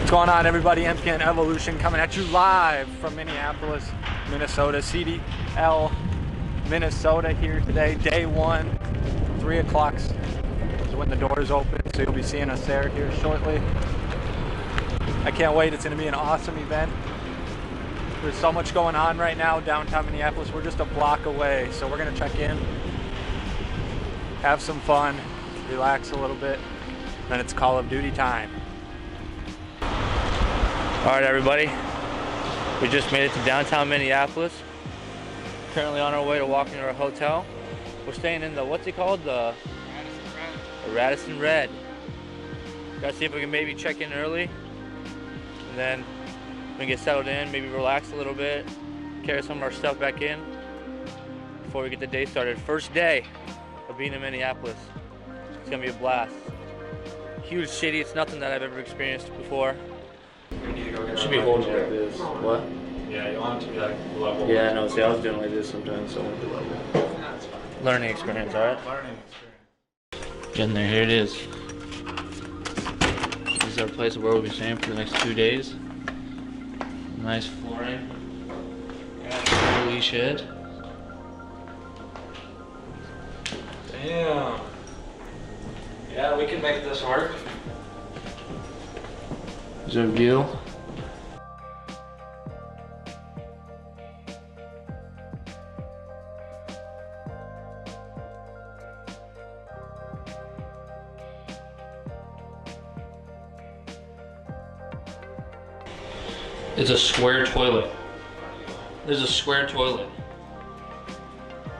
What's going on, everybody? MPN Evolution coming at you live from Minneapolis, Minnesota. CDL Minnesota here today, day one. 3 o'clock is when the doors open, so you'll be seeing us there here shortly. I can't wait. It's going to be an awesome event. There's so much going on right now downtown Minneapolis. We're just a block away, so we're going to check in, have some fun, relax a little bit, then it's Call of Duty time. All right, everybody, we just made it to downtown Minneapolis. Currently on our way to walking to our hotel. We're staying in the, what's it called? The Radisson Red. Gotta see if we can maybe check in early, and then we can get settled in, maybe relax a little bit, carry some of our stuff back in before we get the day started. First day of being in Minneapolis. It's gonna be a blast. Huge city. It's nothing that I've ever experienced before. It should be holding like this. What? Yeah, you want it to be like level. Yeah, no, see, I was doing like this sometimes, so I went to level. Learning experience, alright? Learning experience. Getting there, here it is. This is our place where we'll be staying for the next 2 days. Nice flooring. Holy shit. Damn. Yeah, we can make this work. There's our view. It's a square toilet. There's a square toilet.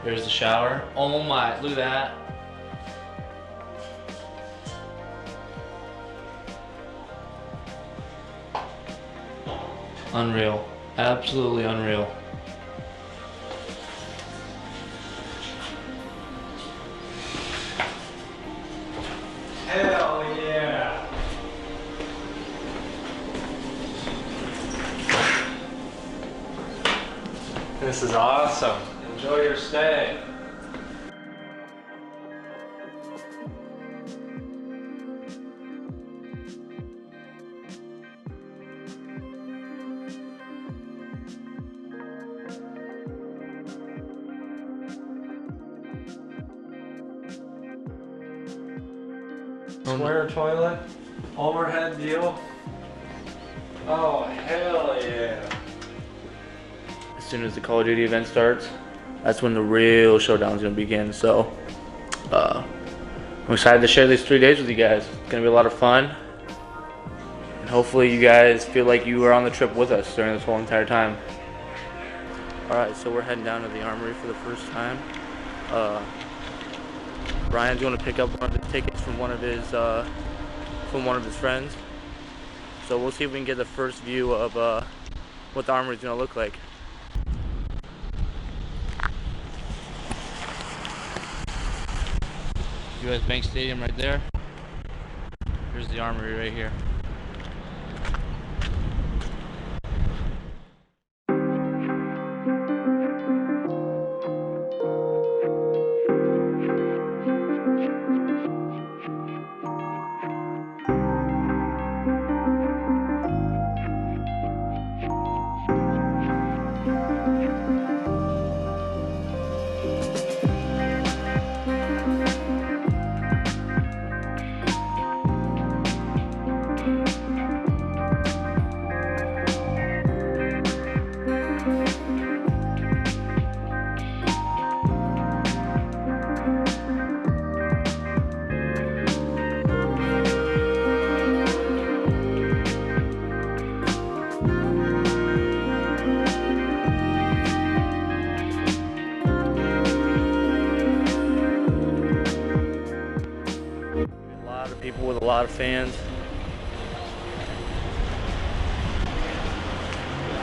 There's the shower. Oh my, look at that. Unreal. Absolutely unreal. Hell yeah. This is awesome. Enjoy your stay. Square toilet, overhead view. Oh, hell yeah. As soon as the Call of Duty event starts, that's when the real showdown is going to begin. So, I'm excited to share these 3 days with you guys. It's going to be a lot of fun. And hopefully you guys feel like you were on the trip with us during this whole entire time. Alright, so we're heading down to the Armory for the first time. Brian's going to pick up one of the tickets from one of his friends. So we'll see if we can get the first view of what the Armory is going to look like. US Bank Stadium right there. Here's the Armory right here. People with a lot of fans.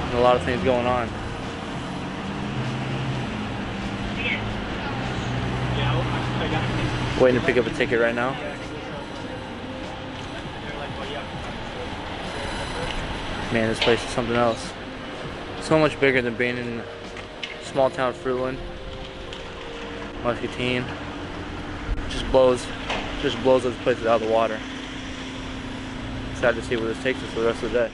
And a lot of things going on. Waiting to pick up a ticket right now. Man, this place is something else. So much bigger than being in small town Fruitland. Muscatine. Just blows those places out of the water. excited to see where this takes us for the rest of the day.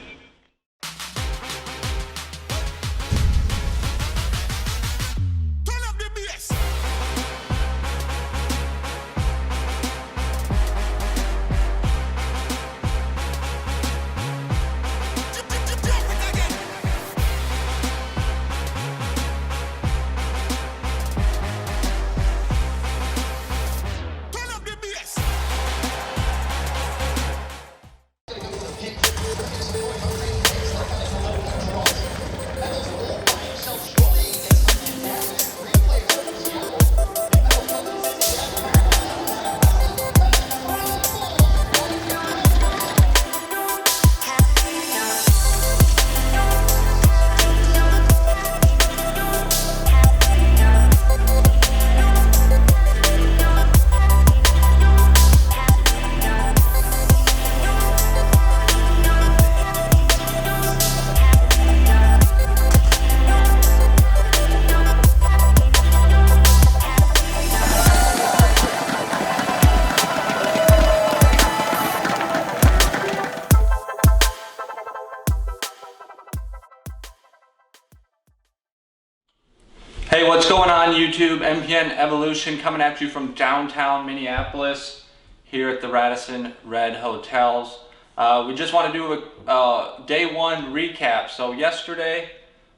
Hey, what's going on YouTube? MPN Evolution coming at you from downtown Minneapolis here at the Radisson Red Hotels. We just want to do a day one recap. So yesterday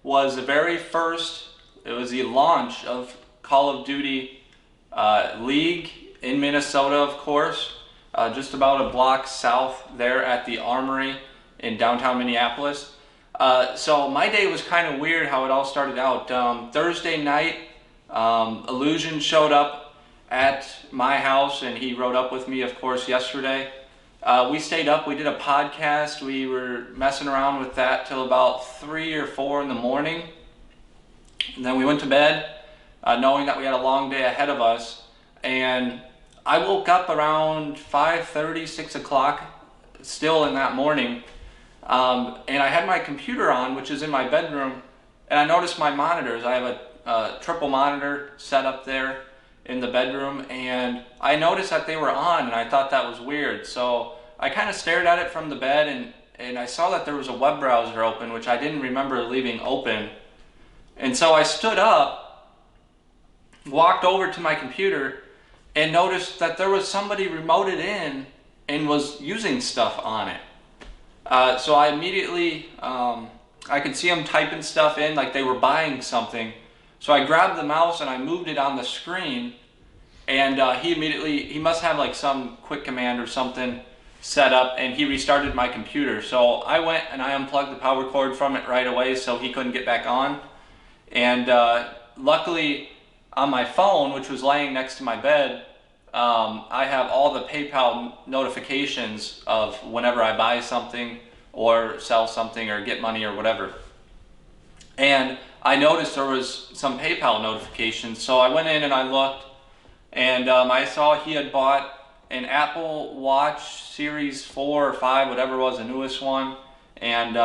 was the very first, it was the launch of Call of Duty League in Minnesota, of course, just about a block south there at the Armory in downtown Minneapolis. So my day was kind of weird how it all started out. Thursday night, Illusion showed up at my house and he rode up with me, of course, yesterday. We stayed up, we did a podcast, we were messing around with that till about 3 or 4 in the morning. And then we went to bed, knowing that we had a long day ahead of us. And I woke up around 5:30, 6 o'clock, still in that morning. And I had my computer on, which is in my bedroom, and I noticed my monitors. I have a triple monitor set up there in the bedroom, and I noticed that they were on, and I thought that was weird. So I kind of stared at it from the bed, and I saw that there was a web browser open, which I didn't remember leaving open. And so I stood up, walked over to my computer, and noticed that there was somebody remoted in and was using stuff on it. So I immediately, I could see them typing stuff in like they were buying something. So I grabbed the mouse and I moved it on the screen, and he must have like some quick command or something set up, and he restarted my computer. So I went and I unplugged the power cord from it right away so he couldn't get back on. And luckily on my phone, which was laying next to my bed, I have all the PayPal notifications of whenever I buy something or sell something or get money or whatever. And I noticed there was some PayPal notifications, so I went in and I looked, and I saw he had bought an Apple Watch Series 4 or 5, whatever it was, the newest one, and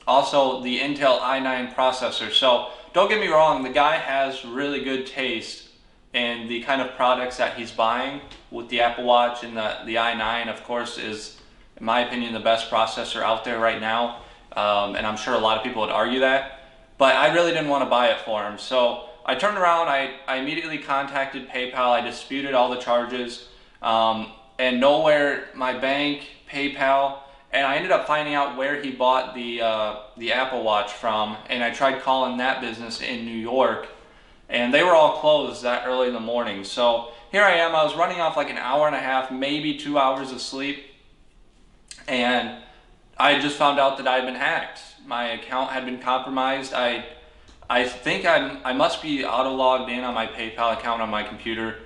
also the Intel i9 processor. So don't get me wrong, the guy has really good taste and the kind of products that he's buying with the Apple Watch, and the i9, of course, is, in my opinion, the best processor out there right now. And I'm sure a lot of people would argue that. But I really didn't want to buy it for him. So I turned around, I immediately contacted PayPal, I disputed all the charges, and nowhere my bank, PayPal, and I ended up finding out where he bought the Apple Watch from, and I tried calling that business in New York, and they were all closed that early in the morning. So here I am, I was running off like an hour and a half, maybe 2 hours of sleep, and I just found out that I had been hacked. My account had been compromised. I think I must be auto-logged in on my PayPal account on my computer,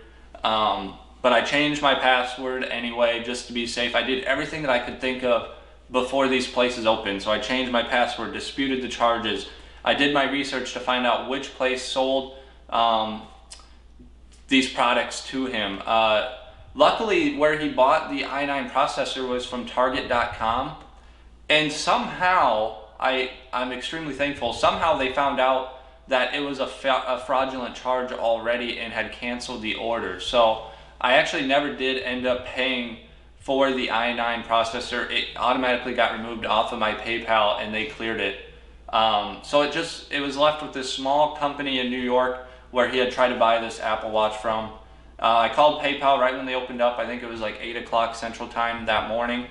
but I changed my password anyway just to be safe. I did everything that I could think of before these places opened. So I changed my password, disputed the charges. I did my research to find out which place sold these products to him. Luckily, where he bought the i9 processor was from Target.com, and somehow, I'm extremely thankful, somehow they found out that it was a fraudulent charge already and had canceled the order. So I actually never did end up paying for the i9 processor, it automatically got removed off of my PayPal and they cleared it. So it was left with this small company in New York where he had tried to buy this Apple Watch from. I called PayPal right when they opened up. I think it was like 8 o'clock Central Time that morning,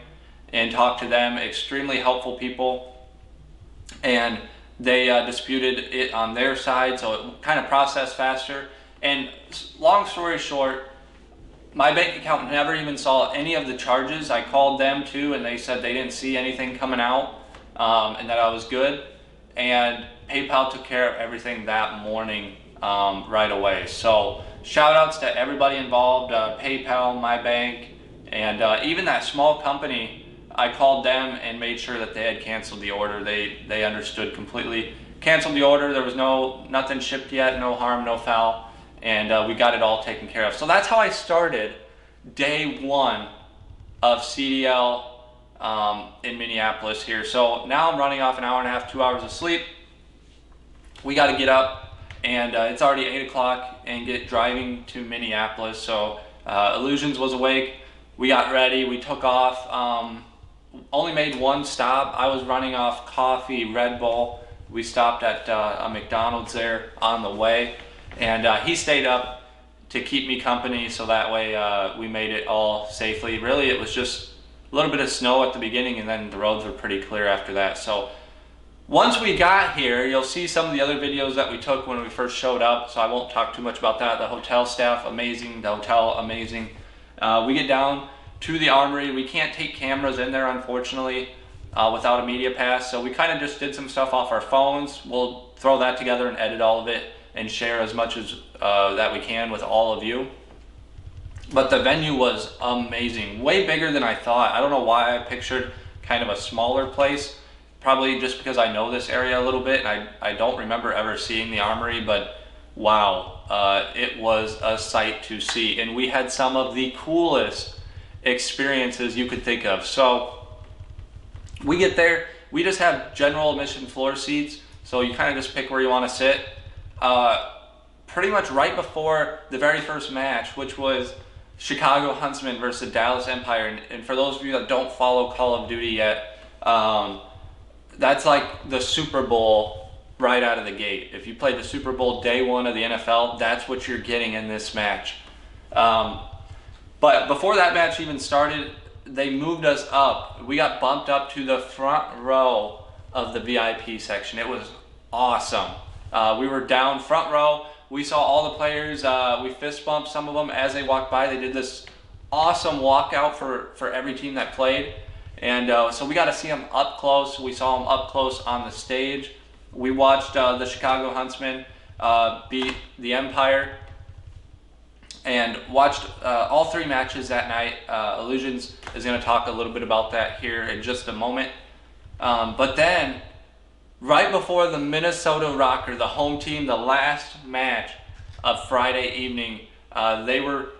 and talked to them. Extremely helpful people. And they disputed it on their side, so it kind of processed faster. And long story short, my bank account never even saw any of the charges. I called them too, and they said they didn't see anything coming out, and that I was good. And PayPal took care of everything that morning right away. So shout outs to everybody involved, PayPal, my bank, and even that small company. I called them and made sure that they had canceled the order. They understood completely. Canceled the order. There was nothing shipped yet, no harm, no foul, and we got it all taken care of. So that's how I started day one of CDL in Minneapolis here. So now I'm running off an hour and a half, 2 hours of sleep. We got to get up, and it's already 8 o'clock, and get driving to Minneapolis. So Illusions was awake. We got ready. We took off. Only made one stop. I was running off coffee, Red Bull. We stopped at a McDonald's there on the way, and he stayed up to keep me company, so that way we made it all safely. Really, it was just a little bit of snow at the beginning, and then the roads were pretty clear after that. So once we got here, you'll see some of the other videos that we took when we first showed up, so I won't talk too much about that. The hotel staff, amazing. The hotel, amazing. We get down to the Armory. We can't take cameras in there, unfortunately, without a media pass, so we kind of just did some stuff off our phones. We'll throw that together and edit all of it and share as much as that we can with all of you. But the venue was amazing, way bigger than I thought. I don't know why I pictured kind of a smaller place, probably just because I know this area a little bit, and I don't remember ever seeing the Armory, but wow, it was a sight to see, and we had some of the coolest experiences you could think of. So we get there, we just have general admission floor seats, so you kind of just pick where you want to sit. Pretty much right before the very first match, which was Chicago Huntsmen versus Dallas Empire, and for those of you that don't follow Call of Duty yet, that's like the Super Bowl right out of the gate. If you played the Super Bowl day one of the NFL, that's what you're getting in this match. But before that match even started, they moved us up. We got bumped up to the front row of the VIP section. It was awesome. We were down front row. We saw all the players. We fist bumped some of them as they walked by. They did this awesome walkout for every team that played. And so we got to see them up close. We saw them up close on the stage. We watched the Chicago Huntsmen beat the Empire, and watched all three matches that night. Illusions is going to talk a little bit about that here in just a moment. But then, right before the Minnesota Rocker, the home team, the last match of Friday evening, they were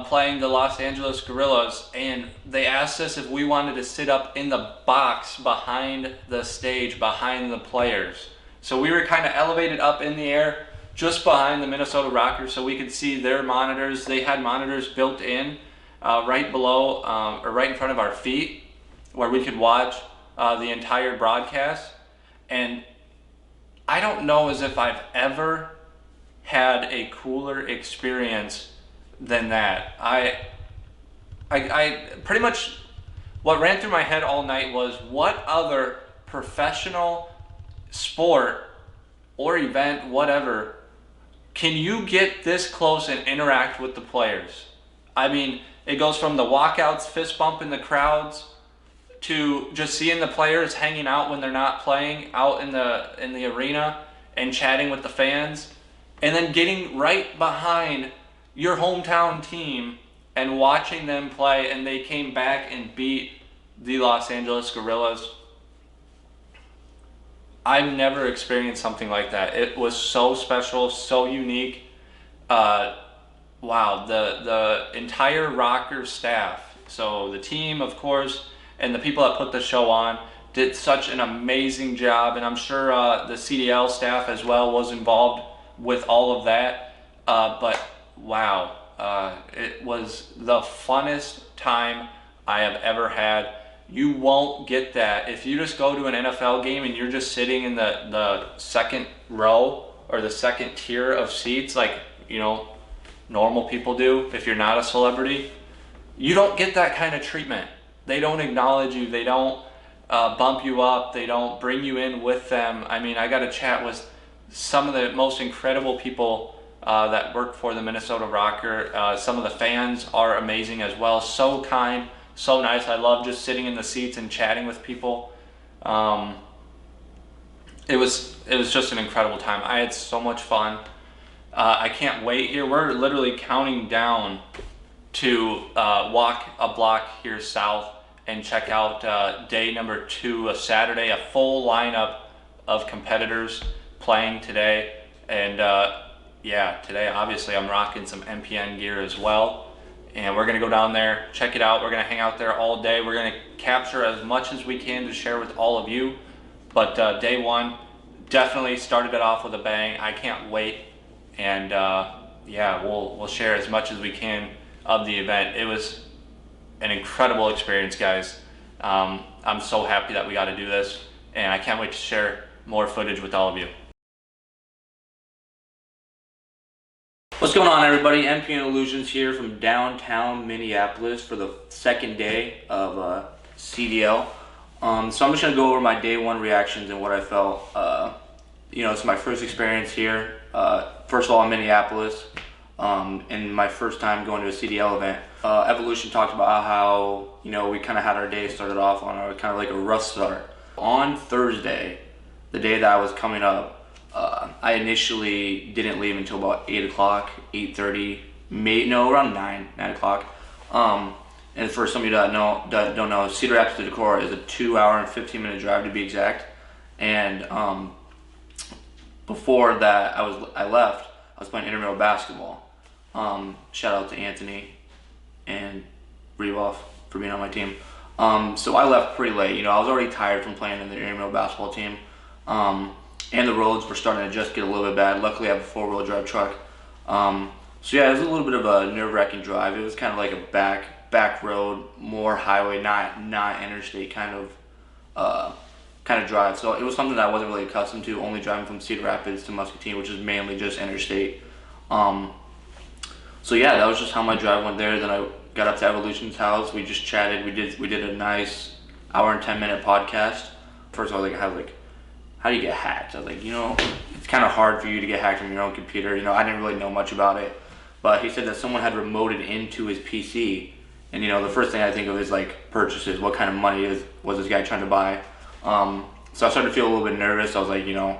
playing the Los Angeles Guerrillas, and they asked us if we wanted to sit up in the box behind the stage, behind the players. So we were kind of elevated up in the air, just behind the Minnesota Rockers, so we could see their monitors. They had monitors built in right below, or right in front of our feet, where we could watch the entire broadcast. And I don't know as if I've ever had a cooler experience than that. I pretty much, what ran through my head all night was, what other professional sport or event, whatever, can you get this close and interact with the players? I mean, it goes from the walkouts, fist bump in the crowds, to just seeing the players hanging out when they're not playing out in the arena and chatting with the fans, and then getting right behind your hometown team and watching them play, and they came back and beat the Los Angeles Guerrillas. I've never experienced something like that. It was so special, so unique. Wow, the entire Rocker staff, so the team, of course, and the people that put the show on, did such an amazing job, and I'm sure the CDL staff as well was involved with all of that. But wow, it was the funnest time I have ever had. You won't get that if you just go to an NFL game and you're just sitting in the second row or the second tier of seats, like, you know, normal people do if you're not a celebrity. You don't get that kind of treatment. They don't acknowledge you. They don't bump you up. They don't bring you in with them. I mean, I got to chat with some of the most incredible people that work for the Minnesota Rocker. Some of the fans are amazing as well. So kind, so nice. I love just sitting in the seats and chatting with people. It was just an incredible time. I had so much fun. I can't wait here. We're literally counting down to walk a block here south and check out day number 2 of Saturday, a full lineup of competitors playing today. And yeah, today obviously I'm rocking some MPN gear as well. And we're gonna go down there, check it out. We're gonna hang out there all day. We're gonna capture as much as we can to share with all of you. But day 1 definitely started it off with a bang. I can't wait. And yeah, we'll share as much as we can of the event. It was an incredible experience, guys. I'm so happy that we got to do this, and I can't wait to share more footage with all of you. What's going on, everybody? MPN Illusions here from downtown Minneapolis for the second day of CDL. So I'm just going to go over my day 1 reactions and what I felt. You know, it's my first experience here. First of all, in Minneapolis, and my first time going to a CDL event. Evolution talked about how, you know, we kind of had our day started off on a kind of like a rough start. On Thursday, the day that I was coming up, I initially didn't leave until about 8 o'clock, 8:30, around 9 o'clock. And for some of you that don't know, Cedar Rapids to Decorah is a 2-hour and 15-minute drive to be exact. And before that, I left. I was playing intramural basketball. Shout out to Anthony and Revoff for being on my team. So I left pretty late. You know, I was already tired from playing in the intramural basketball team. And the roads were starting to just get a little bit bad. Luckily, I have a 4-wheel drive truck. So yeah, it was a little bit of a nerve-wracking drive. It was kind of like a back road, more highway, not interstate kind of drive. So it was something that I wasn't really accustomed to, only driving from Cedar Rapids to Muscatine, which is mainly just interstate. So yeah, that was just how my drive went there. Then I got up to Evolution's house. We just chatted. We did a nice 1 and 10-minute podcast. First of all, how do you get hacked? I was like, you know, it's kind of hard for you to get hacked from your own computer. You know, I didn't really know much about it, but he said that someone had remoted into his PC. And you know, the first thing I think of is like purchases. What kind of money was this guy trying to buy? So I started to feel a little bit nervous. I was like, you know,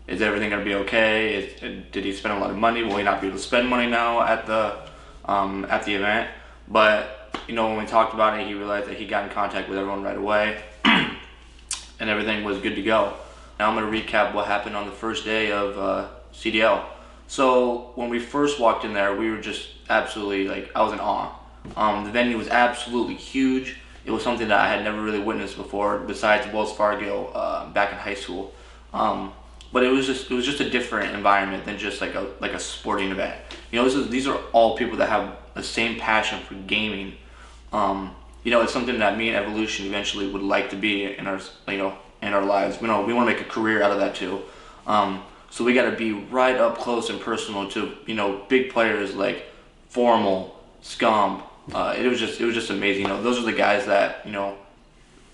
is everything gonna be okay? Did he spend a lot of money? Will he not be able to spend money now at the event? But you know, when we talked about it, he realized that he got in contact with everyone right away, and everything was good to go. Now I'm gonna recap what happened on the first day of CDL. So when we first walked in there, we were just absolutely I was in awe. The venue was absolutely huge. It was something that I had never really witnessed before, besides Wells Fargo back in high school. But it was just a different environment than just like a sporting event. You know, these are all people that have the same passion for gaming. You know, it's something that me and Evolution eventually would like to be in our in our lives. We want to make a career out of that too. So we got to be right up close and personal to, you know, big players like Formal, Scum. It was just amazing. You know, those are the guys that, you know,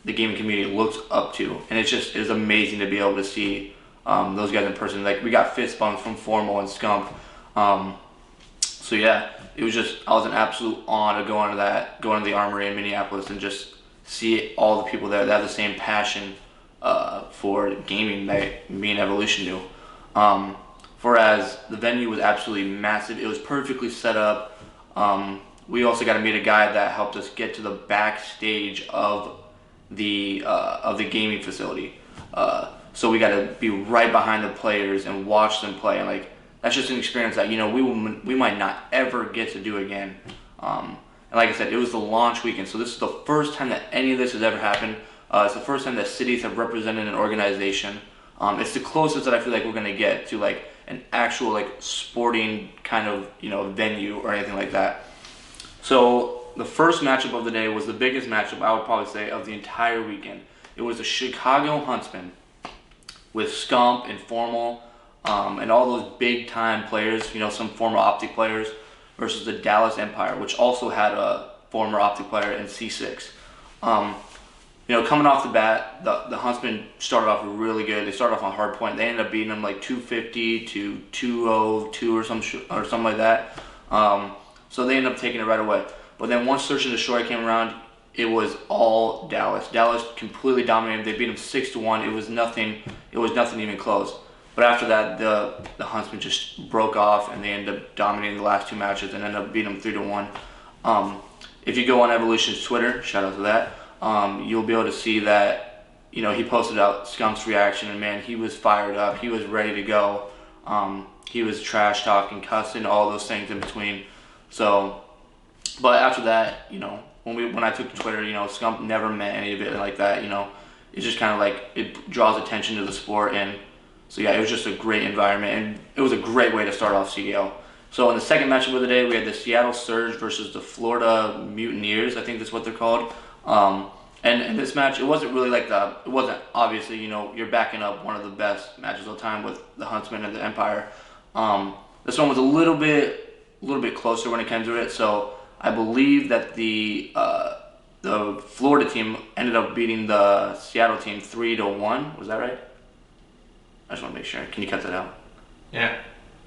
the gaming community looks up to, and it was amazing to be able to see those guys in person. Like, we got fist bumps from Formal and Scump. So yeah, I was in absolute awe to go into the Armory in Minneapolis and just see all the people there that have the same passion for gaming that me and Evolution do. Whereas the venue was absolutely massive. It was perfectly set up. We also got to meet a guy that helped us get to the backstage of the gaming facility. So we got to be right behind the players and watch them play. And that's just an experience that, you know, we might not ever get to do again. And like I said, it was the launch weekend. So this is the first time that any of this has ever happened. It's the first time that cities have represented an organization. It's the closest that I feel like we're gonna get to an actual sporting kind of, you know, venue or anything like that. So the first matchup of the day was the biggest matchup, I would probably say, of the entire weekend. It was the Chicago Huntsmen with Scump and Formal and all those big time players, you know, some former Optic players, versus the Dallas Empire, which also had a former Optic player in C6. You know, coming off the bat, the Huntsmen started off really good. They started off on hard point. They ended up beating them like 250 to 202 or something like that. So they ended up taking it right away. But then once Search and Destroy came around, it was all Dallas. Dallas completely dominated. They beat them 6-1. It was nothing even close. But after that, the Huntsmen just broke off, and they ended up dominating the last two matches and ended up beating them 3-1. If you go on Evolution's Twitter, shout out to that, you'll be able to see that, you know, he posted out Scump's reaction, and man, he was fired up. He was ready to go. He was trash talking, cussing, all those things in between. So, but after that, you know, when I took to Twitter, you know, Scump never meant any of it like that. You know, it's just kind of like it draws attention to the sport, and so yeah, it was just a great environment, and it was a great way to start off CDL. So in the second matchup of the day, we had the Seattle Surge versus the Florida Mutineers. I think that's what they're called. And in this match, it wasn't really like it wasn't obviously, you know, you're backing up one of the best matches of the time with the Huntsmen and the Empire. This one was a little bit closer when it came to it. So I believe that the Florida team ended up beating the Seattle team 3-1. Was that right? I just want to make sure. Can you cut that out? Yeah.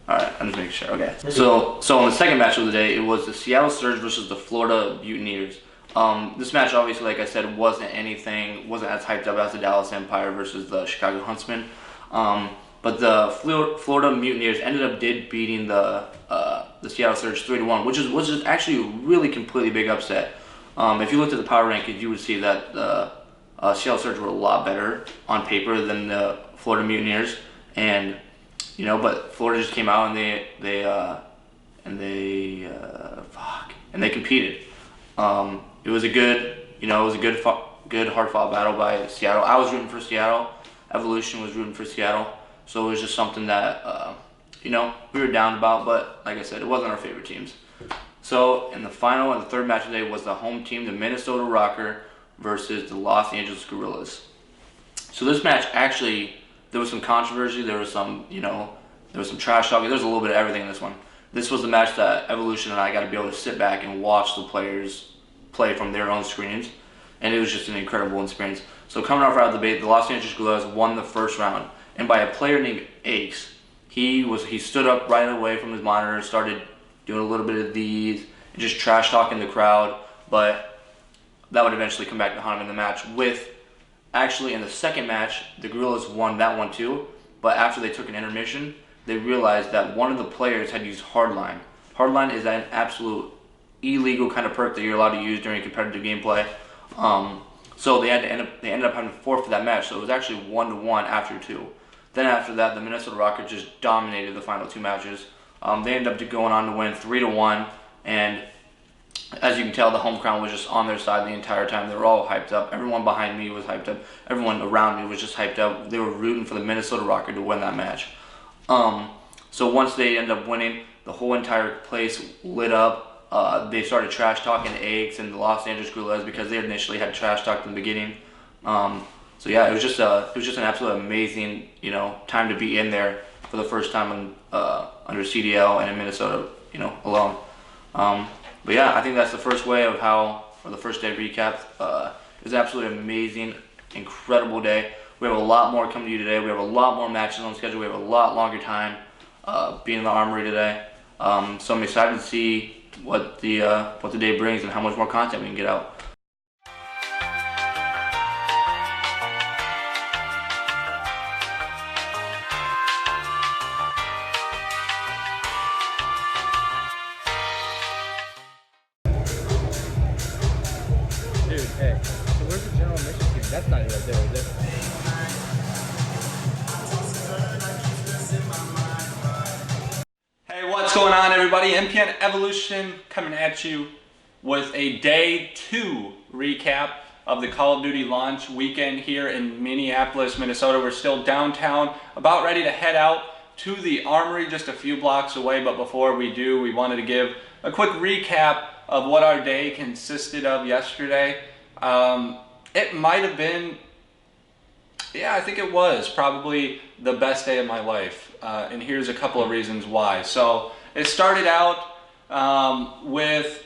All right, I'm just making sure. Okay. So in the second match of the day, it was the Seattle Surge versus the Florida Mutineers. This match, obviously, like I said, wasn't as hyped up as the Dallas Empire versus the Chicago Huntsmen. But the Florida Mutineers ended up beating the Seattle Surge 3-1, which is actually a really completely big upset. If you looked at the power rankings, you would see that the Seattle Surge were a lot better on paper than the Florida Mutineers, and you know, but Florida just came out and they competed. It was a good hard fought battle by Seattle. I was rooting for Seattle. Evolution was rooting for Seattle. So it was just something that you know, we were down about, but like I said, it wasn't our favorite teams. So in the final and the third match of the day was the home team, the Minnesota Rocker versus the Los Angeles Guerrillas. So this match, actually, there was some controversy, there was some trash talking, there was a little bit of everything in this one. This was the match that Evolution and I got to be able to sit back and watch the players play from their own screens, and it was just an incredible experience. So coming off right out of the gate, the Los Angeles Guerrillas won the first round, and by a player named Ace. He stood up right away from his monitor, started doing a little bit of these, and just trash talking the crowd, but that would eventually come back to haunt him in the match. Actually, in the second match, the Guerrillas won that one too, but after they took an intermission, they realized that one of the players had used Hardline. Hardline is an absolute illegal kind of perk that you're allowed to use during competitive gameplay. So they ended up having to forfeit that match, so it was actually 1-1 after two. Then after that, the Minnesota Rockets just dominated the final two matches. They ended up going on to win 3-1, and as you can tell, the home crowd was just on their side the entire time. They were all hyped up. Everyone behind me was hyped up. Everyone around me was just hyped up. They were rooting for the Minnesota Rocket to win that match. So once they ended up winning, the whole entire place lit up. They started trash talking Eggs and the Los Angeles Guerrillas because they initially had trash talked in the beginning. So yeah, it was just an absolute amazing, you know, time to be in there for the first time under CDL and in Minnesota, you know, alone. But yeah, I think that's the first way of the first day recap. It was absolutely amazing, incredible day. We have a lot more coming to you today. We have a lot more matches on schedule. We have a lot longer time being in the Armory today. So I'm excited to see what the day brings and how much more content we can get out. Dude, hey, so where's the general mission team? That's not it right there, is it? Hey, what's going on, everybody? MPN Evolution coming at you with a day 2 recap of the Call of Duty launch weekend here in Minneapolis, Minnesota. We're still downtown, about ready to head out to the Armory just a few blocks away, but before we do, we wanted to give a quick recap of what our day consisted of yesterday, it might have been, yeah, I think it was probably the best day of my life. And here's a couple of reasons why. So it started out with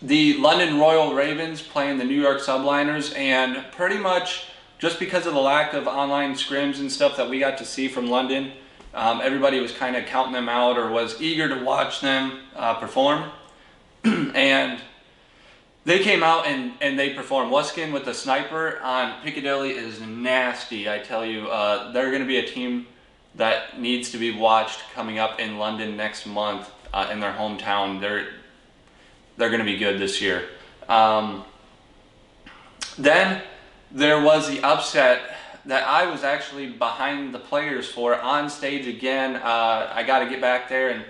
the London Royal Ravens playing the New York Subliners, and pretty much just because of the lack of online scrims and stuff that we got to see from London, everybody was kind of counting them out or was eager to watch them perform. And they came out and they performed. Luskin with the sniper on Piccadilly is nasty, I tell you. They're going to be a team that needs to be watched coming up in London next month in their hometown. They're going to be good this year. Then there was the upset that I was actually behind the players for on stage again. I got to get back there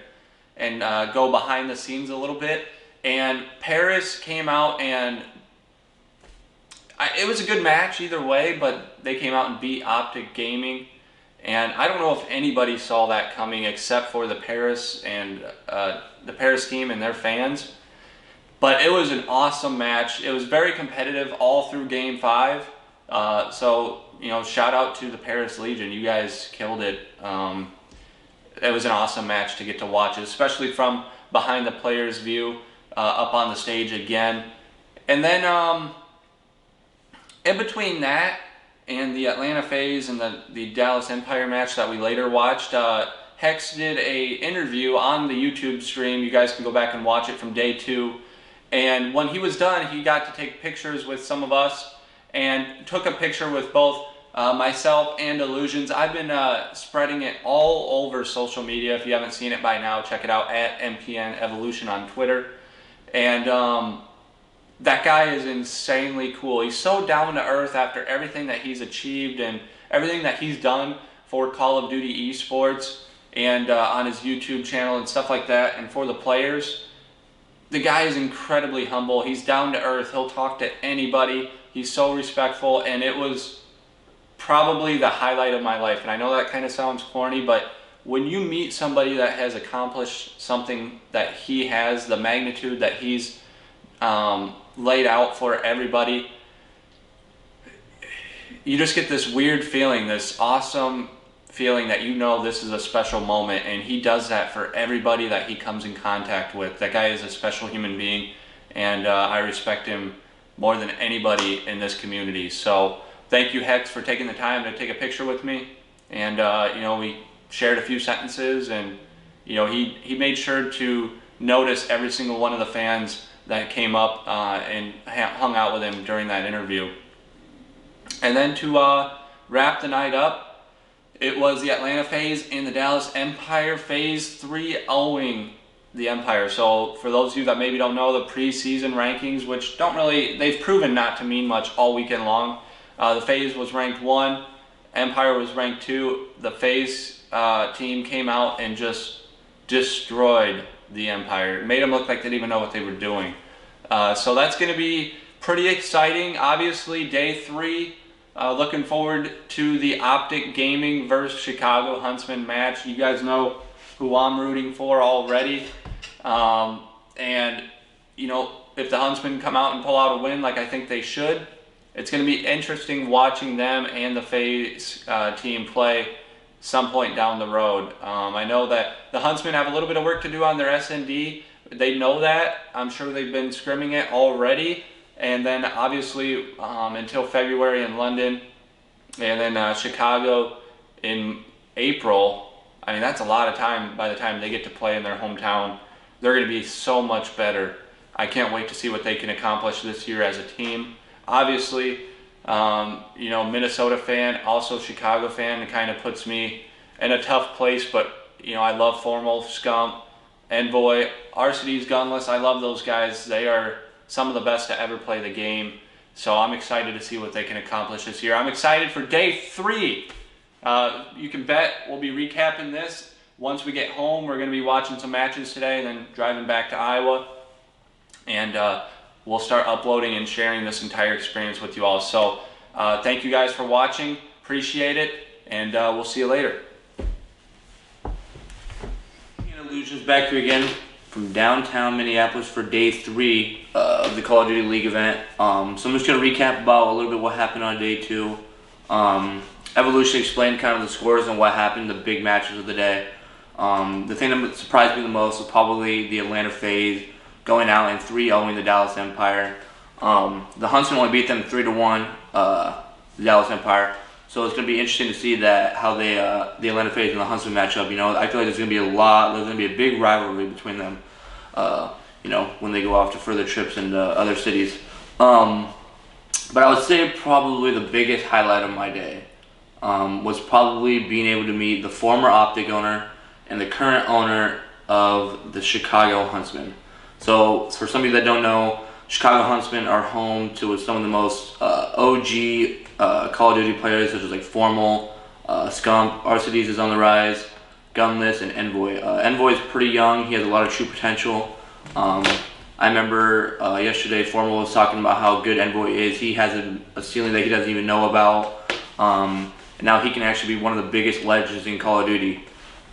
and go behind the scenes a little bit. And Paris came out and it was a good match either way, but they came out and beat Optic Gaming. And I don't know if anybody saw that coming except for the Paris and the Paris team and their fans. But it was an awesome match. It was very competitive all through Game 5. So, you know, shout out to the Paris Legion. You guys killed it. It was an awesome match to get to watch, especially from behind the players' view, up on the stage again. And then in between that and the Atlanta FaZe and the Dallas Empire match that we later watched, Hex did a interview on the YouTube stream. You guys can go back and watch it from day 2. And when he was done, he got to take pictures with some of us and took a picture with both myself and Illusions. I've been spreading it all over social media. If you haven't seen it by now, check it out at MPN Evolution on Twitter. And that guy is insanely cool. He's so down to earth after everything that he's achieved and everything that he's done for Call of Duty Esports and on his YouTube channel and stuff like that, and for the players. The guy is incredibly humble. He's down to earth. He'll talk to anybody. He's so respectful, and it was probably the highlight of my life. And I know that kind of sounds corny, but when you meet somebody that has accomplished something that he has, the magnitude that he's laid out for everybody, you just get this weird feeling, this awesome feeling that you know this is a special moment, and he does that for everybody that he comes in contact with. That guy is a special human being, and I respect him more than anybody in this community. So thank you, Hex, for taking the time to take a picture with me. And you know, we shared a few sentences, and you know, he made sure to notice every single one of the fans that came up and hung out with him during that interview. And then to wrap the night up, it was the Atlanta FaZe and the Dallas Empire. FaZe 3-0ing the Empire. So for those of you that maybe don't know the preseason rankings, which don't really, they've proven not to mean much all weekend long. The FaZe was ranked 1, Empire was ranked 2. The FaZe team came out and just destroyed the Empire. It made them look like they didn't even know what they were doing. So that's going to be pretty exciting. Obviously, day 3. Looking forward to the Optic Gaming versus Chicago Huntsman match. You guys know who I'm rooting for already. And, you know, if the Huntsmen come out and pull out a win like I think they should, it's going to be interesting watching them and the FaZe team play some point down the road. I know that the Huntsmen have a little bit of work to do on their S&D. They know that. I'm sure they've been scrimming it already. And then obviously until February in London, and then Chicago in April. I mean, that's a lot of time by the time they get to play in their hometown. They're going to be so much better. I can't wait to see what they can accomplish this year as a team. Obviously, you know, Minnesota fan, also Chicago fan. It kind of puts me in a tough place, but, you know, I love Formal, Scump, Envoy, Arcides, Gunless. I love those guys. They are some of the best to ever play the game. So I'm excited to see what they can accomplish this year. I'm excited for day 3. You can bet we'll be recapping this. Once we get home, we're going to be watching some matches today and then driving back to Iowa. And we'll start uploading and sharing this entire experience with you all. So thank you guys for watching. Appreciate it. And we'll see you later. Illusions back here again. from downtown Minneapolis for day 3 of the Call of Duty League event. So I'm just going to recap about a little bit what happened on day 2. Evolution explained kind of the scores and what happened, the big matches of the day. The thing that surprised me the most was probably the Atlanta FaZe going out and 3-0ing the Dallas Empire. The Huntsmen only beat them 3-1, the Dallas Empire. So it's going to be interesting to see how they, the Atlanta FaZe and the Huntsmen match up. You know, I feel like there's going to be there's going to be a big rivalry between them, you know, when they go off to further trips into other cities. But I would say probably the biggest highlight of my day was probably being able to meet the former Optic owner and the current owner of the Chicago Huntsmen. So for some of you that don't know, Chicago Huntsmen are home to some of the most OG Call of Duty players, such as like Formal, Scump, Arcides is on the rise, Gunless, and Envoy. Envoy is pretty young. He has a lot of true potential. I remember yesterday Formal was talking about how good Envoy is. He has a ceiling that he doesn't even know about. And now he can actually be one of the biggest legends in Call of Duty.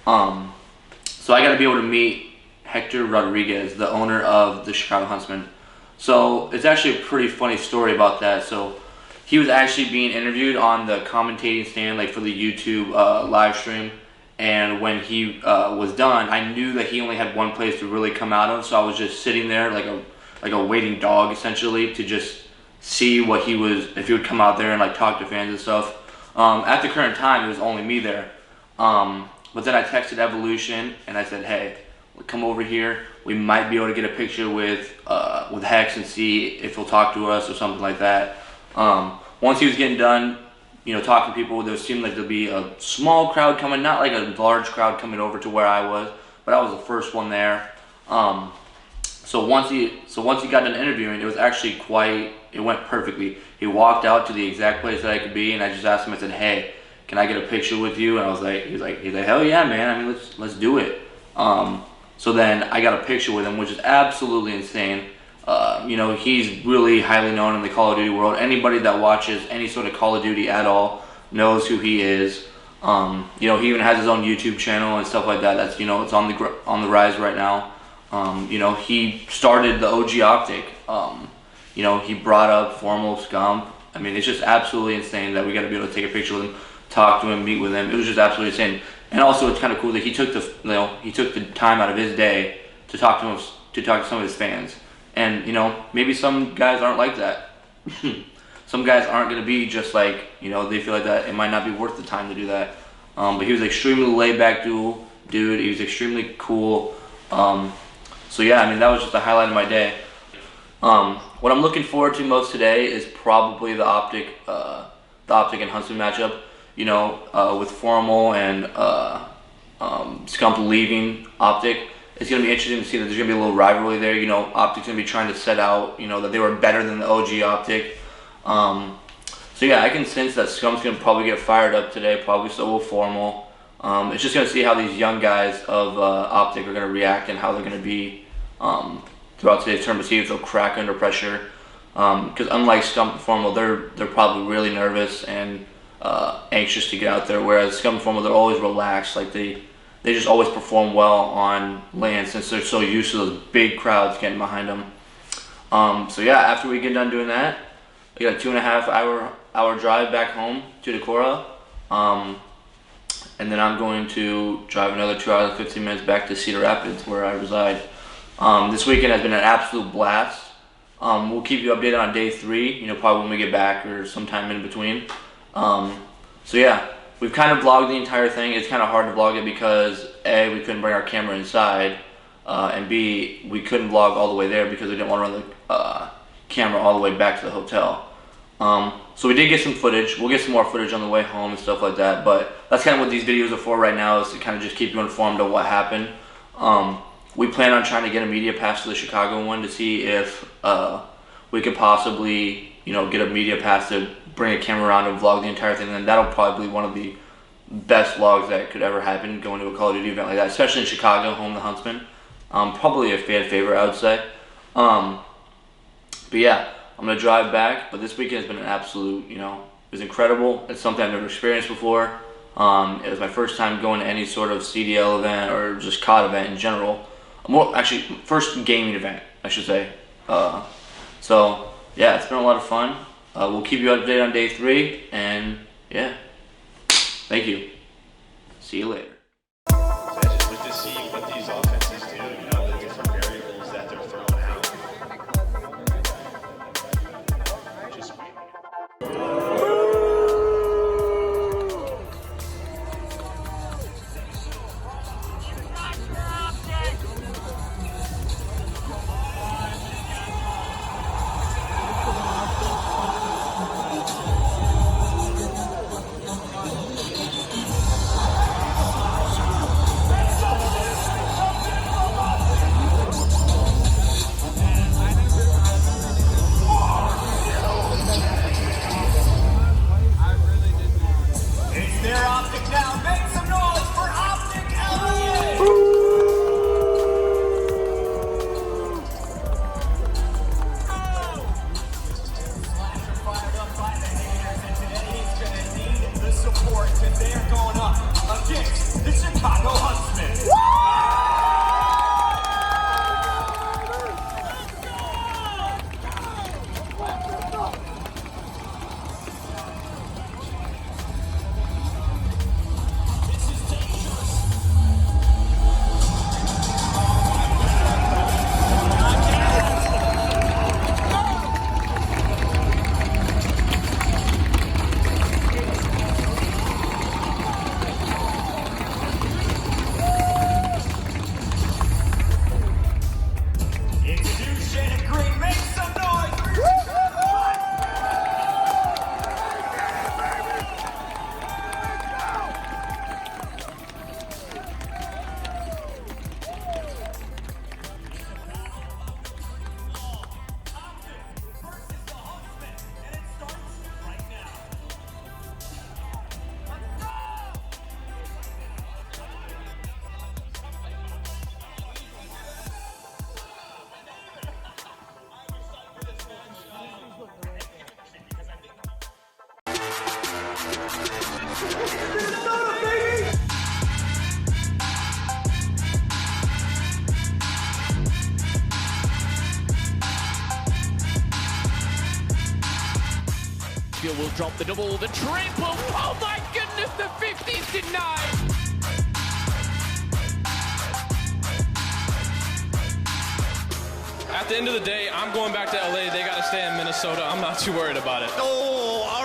So I got to be able to meet Hector Rodriguez, the owner of the Chicago Huntsmen. So it's actually a pretty funny story about that. So he was actually being interviewed on the commentating stand, like for the YouTube live stream. And when he was done, I knew that he only had one place to really come out of. So I was just sitting there like a waiting dog, essentially, to just see what if he would come out there and like talk to fans and stuff. At the current time, it was only me there. But then I texted Evolution and I said, hey, come over here. We might be able to get a picture with Hex and see if he'll talk to us or something like that. Once he was getting done, you know, talking to people, there seemed like there'd be a small crowd coming, not like a large crowd coming over to where I was, but I was the first one there. So once he got done interviewing, it was actually it went perfectly. He walked out to the exact place that I could be, and I just asked him, I said, hey, can I get a picture with you? And I was like, he's like, hell yeah, man. I mean, let's do it. So then I got a picture with him, which is absolutely insane. You know, he's really highly known in the Call of Duty world. Anybody that watches any sort of Call of Duty at all knows who he is. You know, he even has his own YouTube channel and stuff like that. That's, you know, it's on the rise right now. You know, he started the OG Optic. You know, he brought up Formal, Scump. I mean, it's just absolutely insane that we got to be able to take a picture with him, talk to him, meet with him. It was just absolutely insane. And also, it's kind of cool that he took the time out of his day to talk to some of his fans. And you know, maybe some guys aren't like that. Some guys aren't going to be just like, you know, they feel like that it might not be worth the time to do that. But he was extremely laid back dude. He was extremely cool. So yeah, I mean, that was just a highlight of my day. What I'm looking forward to most today is probably the Optic and Huntsman matchup. You know, with Formal and Scump leaving Optic, it's going to be interesting to see that there's going to be a little rivalry there. You know, Optic's going to be trying to set out, you know, that they were better than the OG Optic. So yeah, I can sense that Scump's going to probably get fired up today, probably so will Formal. It's just going to see how these young guys of Optic are going to react and how they're going to be throughout today's tournament, see if they'll crack under pressure. Because unlike Scump and Formal, they're probably really nervous and anxious to get out there, whereas Scump and Formal, they're always relaxed. Like they just always perform well on land since they're so used to those big crowds getting behind them. So yeah, after we get done doing that, we got a 2.5 hour drive back home to Decorah. And then I'm going to drive another 2 hours and 15 minutes back to Cedar Rapids, where I reside. This weekend has been an absolute blast. We'll keep you updated on day 3, you know, probably when we get back or sometime in between. So yeah, we've kind of vlogged the entire thing. It's kind of hard to vlog it because A, we couldn't bring our camera inside, and B, we couldn't vlog all the way there because we didn't want to run the camera all the way back to the hotel. So we did get some footage. We'll get some more footage on the way home and stuff like that, but that's kind of what these videos are for right now, is to kind of just keep you informed of what happened. We plan on trying to get a media pass to the Chicago one to see if we could possibly, you know, get a media pass to bring a camera around and vlog the entire thing. And that'll probably be one of the best vlogs that could ever happen, going to a Call of Duty event like that, especially in Chicago, home of the Huntsmen. Probably a fan favorite, I would say. But yeah, I'm going to drive back, but this weekend has been an absolute, you know, it was incredible. It's something I've never experienced before. It was my first time going to any sort of CDL event or just COD event in general. more actually first gaming event, I should say. So yeah, it's been a lot of fun. We'll keep you updated on day 3, and yeah, thank you. See you later. I just like to see what these offenses do, you know, the different variables that they're throwing out. Just It's their Optic now. Make some noise for Optic Elliott! Slasher fired up by the haters, and today he's gonna need the support because they are going up against the Chicago Huntsmen. Introduce Shannon Green. Make some noise for your Will drop the double, the triple. Oh my goodness, the 50's denied. At the end of the day, I'm going back to LA. They got to stay in Minnesota. I'm not too worried about it. oh,